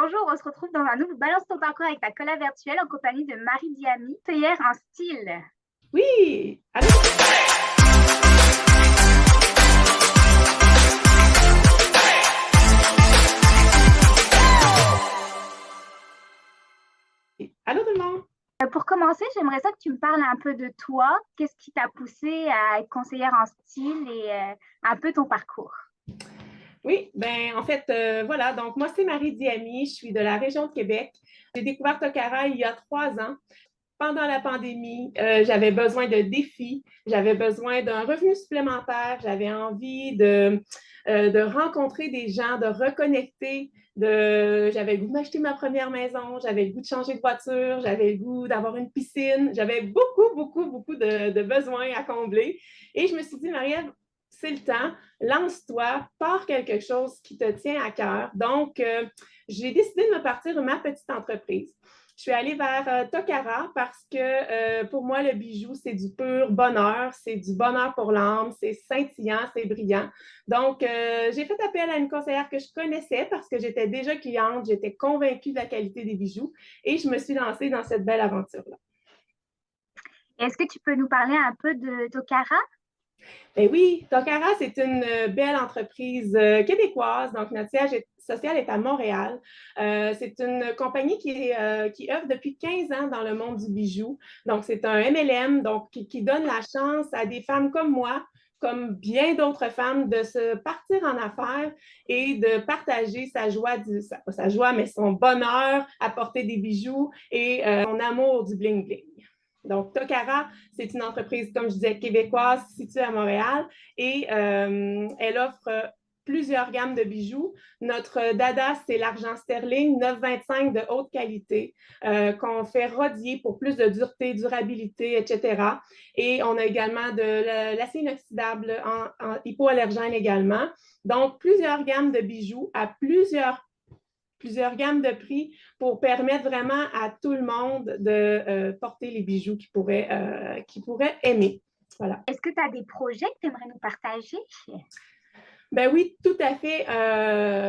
Bonjour, on se retrouve dans un nouveau Balance ton parcours avec ta collab virtuelle en compagnie de Marie Diamy, conseillère en style. Oui! Allô? Allô tout le monde? Pour commencer, j'aimerais ça que tu me parles un peu de toi. Qu'est-ce qui t'a poussé à être conseillère en style et un peu ton parcours? Oui, en fait, voilà, donc moi c'est Marie Diamy, je suis de la région de Québec. J'ai découvert Tokara il y a 3 ans. Pendant la pandémie, j'avais besoin de défis, j'avais besoin d'un revenu supplémentaire, j'avais envie de rencontrer des gens, de reconnecter, j'avais le goût de m'acheter ma première maison, j'avais le goût de changer de voiture, j'avais le goût d'avoir une piscine, j'avais beaucoup de besoins à combler. Et je me suis dit, Marie-Ève, c'est le temps, lance-toi, pars quelque chose qui te tient à cœur. Donc, j'ai décidé de me partir de ma petite entreprise. Je suis allée vers Tokara parce que pour moi, le bijou, c'est du pur bonheur, c'est du bonheur pour l'âme, c'est scintillant, c'est brillant. Donc, j'ai fait appel à une conseillère que je connaissais parce que j'étais déjà cliente, j'étais convaincue de la qualité des bijoux et je me suis lancée dans cette belle aventure-là. Est-ce que tu peux nous parler un peu de Tokara? Ben oui, Tokara, c'est une belle entreprise québécoise. Donc, notre siège social est à Montréal. C'est une compagnie qui œuvre depuis 15 ans dans le monde du bijou. Donc, c'est un MLM donc, qui donne la chance à des femmes comme moi, comme bien d'autres femmes, de se partir en affaires et de partager sa joie, pas sa joie, mais son bonheur à porter des bijoux et son amour du bling-bling. Donc, Tokara, c'est une entreprise, comme je disais, québécoise située à Montréal et elle offre plusieurs gammes de bijoux. Notre dada, c'est l'argent sterling 925 de haute qualité qu'on fait rodier pour plus de dureté, durabilité, etc. Et on a également de l'acier inoxydable en hypoallergène également. Donc, plusieurs gammes de bijoux à plusieurs gammes de prix pour permettre vraiment à tout le monde de porter les bijoux qu'ils pourraient aimer. Voilà. Est-ce que tu as des projets que tu aimerais nous partager? Ben oui, tout à fait.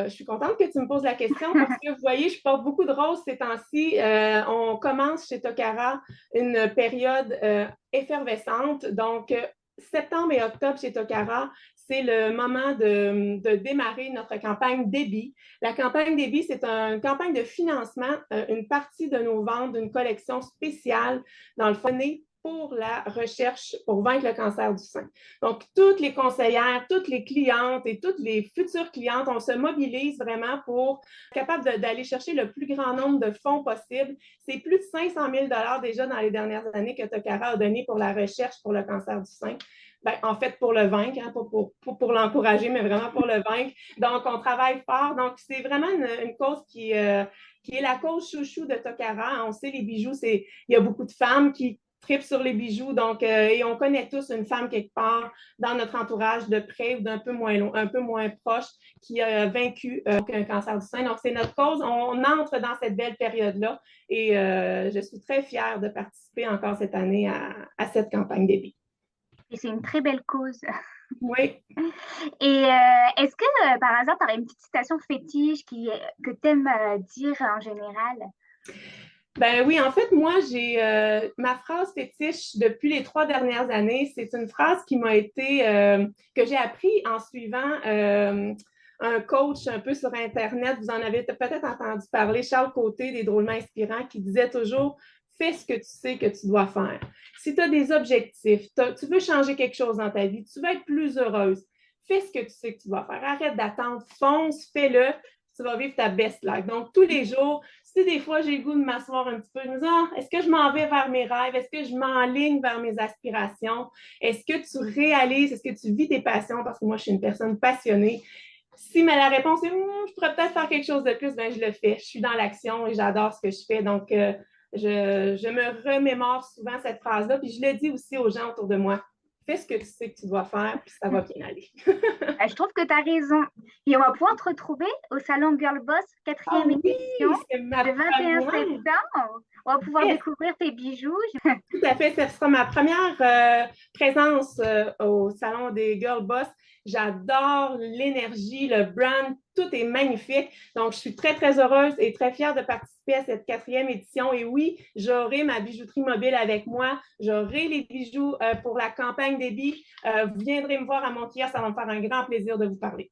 Je suis contente que tu me poses la question parce que vous voyez, je porte beaucoup de roses ces temps-ci. On commence chez Tokara une période effervescente. Donc, septembre et octobre chez Tokara, c'est le moment de démarrer notre campagne débit. La campagne débit, c'est une campagne de financement, une partie de nos ventes d'une collection spéciale dans le fond pour la recherche pour vaincre le cancer du sein. Donc, toutes les conseillères, toutes les clientes et toutes les futures clientes, on se mobilise vraiment pour être capable d'aller chercher le plus grand nombre de fonds possible. C'est plus de 500 000 déjà dans les dernières années que Tokara a donné pour la recherche pour le cancer du sein. En fait, pour le vaincre, hein, pas pour l'encourager, mais vraiment pour le vaincre. Donc, on travaille fort. Donc, c'est vraiment une cause qui est la cause chouchou de Tokara. On sait, les bijoux, il y a beaucoup de femmes qui tripent sur les bijoux. Donc, et on connaît tous une femme quelque part dans notre entourage de près ou d'un peu moins proche qui a vaincu un cancer du sein. Donc, c'est notre cause. On entre dans cette belle période-là et je suis très fière de participer encore cette année à cette campagne débit. Et c'est une très belle cause. Oui. Et est-ce que par hasard, tu aurais une petite citation fétiche que tu aimes dire en général? Ben oui, en fait, moi, j'ai ma phrase fétiche depuis les 3 dernières années. C'est une phrase qui m'a que j'ai appris en suivant un coach un peu sur Internet. Vous en avez peut-être entendu parler, Charles Côté, des Drôlement Inspirants, qui disait toujours: fais ce que tu sais que tu dois faire. Si tu as des objectifs, tu veux changer quelque chose dans ta vie, tu veux être plus heureuse, fais ce que tu sais que tu dois faire. Arrête d'attendre, fonce, fais-le. Tu vas vivre ta best life. Donc, tous les jours, si des fois j'ai le goût de m'asseoir un petit peu, je me dis, est-ce que je m'en vais vers mes rêves? Est-ce que je m'enligne vers mes aspirations? Est-ce que tu réalises? Est-ce que tu vis tes passions? Parce que moi, je suis une personne passionnée. Si la réponse est, je pourrais peut-être faire quelque chose de plus, ben je le fais. Je suis dans l'action et j'adore ce que je fais. Donc, je me remémore souvent cette phrase-là. Puis, je le dis aussi aux gens autour de moi. Fais ce que tu sais que tu dois faire, puis ça va bien aller. Je trouve que tu as raison. Et on va pouvoir te retrouver au Salon Girl Boss 4e édition le 21 septembre. On va pouvoir découvrir tes bijoux. Tout à fait. Ce sera ma première présence au Salon des Girl Boss. J'adore l'énergie, le brand, tout est magnifique. Donc, je suis très, très heureuse et très fière de participer à cette 4e édition. Et oui, j'aurai ma bijouterie mobile avec moi. J'aurai les bijoux pour la campagne des billes. Vous viendrez me voir à mon kiosque, ça va me faire un grand plaisir de vous parler.